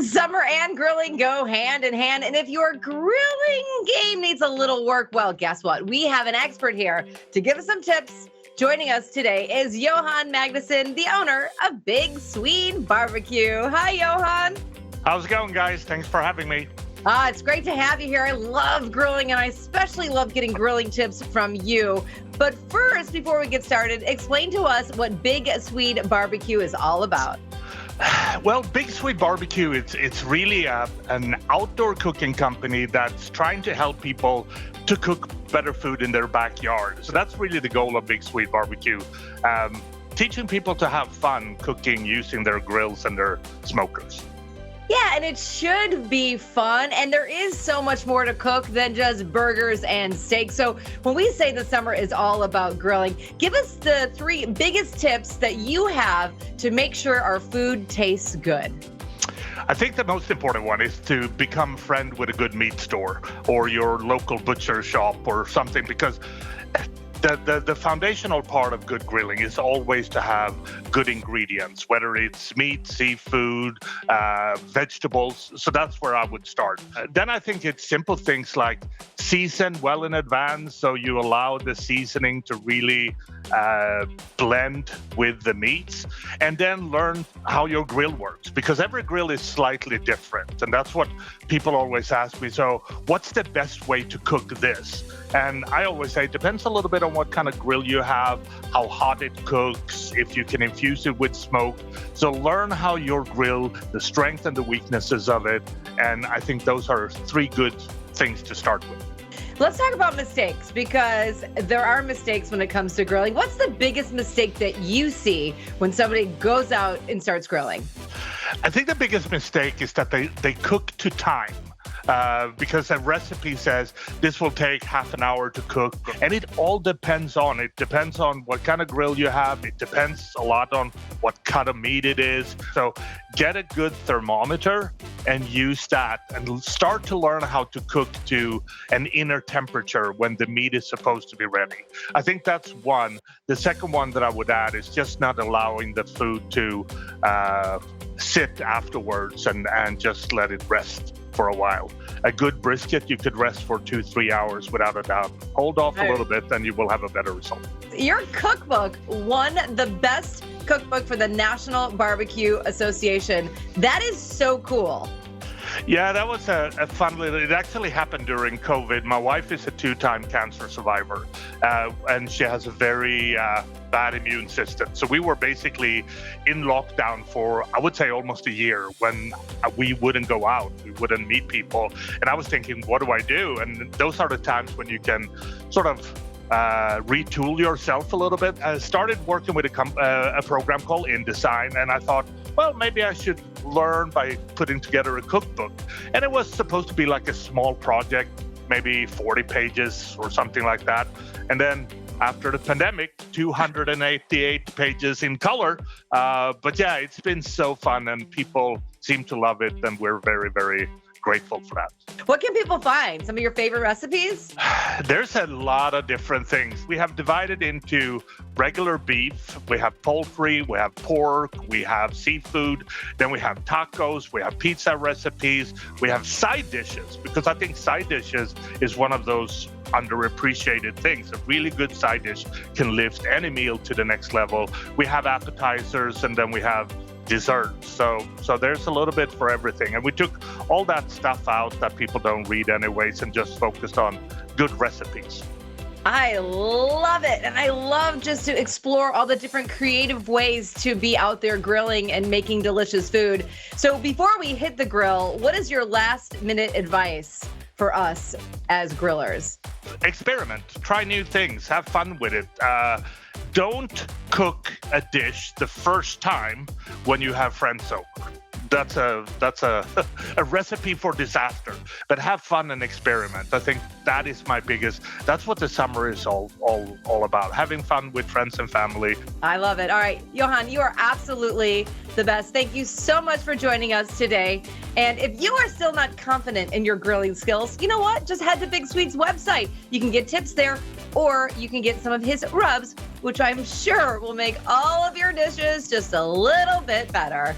Summer and grilling go hand in hand. And if your grilling game needs a little work, well, guess what? We have an expert here to give us some tips. Joining us today is Johan Magnusson, the owner of Big Swede BBQ. Hi, Johan. How's it going, guys? Thanks for having me. It's great to have you here. I love grilling, and I especially love getting grilling tips from you. But first, before we get started, explain to us what Big Swede BBQ is all about. Well, Big Swede BBQ, it's really an outdoor cooking company that's trying to help people to cook better food in their backyard. So that's really the goal of Big Swede BBQ. Teaching people to have fun cooking using their grills and their smokers. Yeah, and it should be fun. And there is so much more to cook than just burgers and steaks. So when we say the summer is all about grilling, give us the 3 biggest tips that you have to make sure our food tastes good. I think the most important one is to become friend with a good meat store or your local butcher shop or something, because the foundational part of good grilling is always to have good ingredients, whether it's meat, seafood, vegetables. So that's where I would start. Then I think it's simple things like season well in advance, so you allow the seasoning to really blend with the meats, and then learn how your grill works, because every grill is slightly different. And that's what people always ask me. So what's the best way to cook this? And I always say it depends a little bit on what kind of grill you have, how hot it cooks, if you can infuse it with smoke. So learn how your grill, the strength and the weaknesses of it. And I think those are 3 good things to start with. Let's talk about mistakes, because there are mistakes when it comes to grilling. What's the biggest mistake that you see when somebody goes out and starts grilling? I think the biggest mistake is that they cook to time. Because a recipe says this will take half an hour to cook, and it all depends on what kind of grill you have. It depends a lot on what cut of meat it is. So get a good thermometer and use that, and start to learn how to cook to an inner temperature when the meat is supposed to be ready. I think that's one. The second one that I would add is just not allowing the food to sit afterwards and just let it rest for a while. A good brisket, you could rest for 2-3 hours without a doubt. Hold off a little bit, then you will have a better result. Your cookbook won the best cookbook for the National Barbecue Association. That is so cool. Yeah, that was a fun little. It actually happened during COVID. My wife is a 2-time cancer survivor, and she has a very bad immune system. So we were basically in lockdown for, I would say, almost a year, when we wouldn't go out, we wouldn't meet people. And I was thinking, what do I do? And those are the times when you can sort of retool yourself a little bit. I started working with a program called InDesign, and I thought, well, maybe I should learn by putting together a cookbook. And it was supposed to be like a small project, maybe 40 pages or something like that. And then after the pandemic, 288 pages in color. But yeah, it's been so fun, and people seem to love it, and we're very, very grateful for that. What can people find? Some of your favorite recipes? There's a lot of different things. We have divided into regular beef, we have poultry, we have pork, we have seafood, then we have tacos, we have pizza recipes, we have side dishes, because I think side dishes is one of those underappreciated things. A really good side dish can lift any meal to the next level. We have appetizers, and then we have desserts. So there's a little bit for everything. And we took all that stuff out that people don't read anyways, and just focused on good recipes. I love it. And I love just to explore all the different creative ways to be out there grilling and making delicious food. So before we hit the grill, what is your last minute advice for us as grillers? Experiment, try new things, have fun with it. Don't cook a dish the first time when you have friends over. That's a recipe for disaster. But have fun and experiment. I think that is my biggest. That's what the summer is all about. Having fun with friends and family. I love it. All right, Johan, you are absolutely the best. Thank you so much for joining us today. And if you are still not confident in your grilling skills, you know what? Just head to Big Swede's website. You can get tips there, or you can get some of his rubs, which I'm sure will make all of your dishes just a little bit better.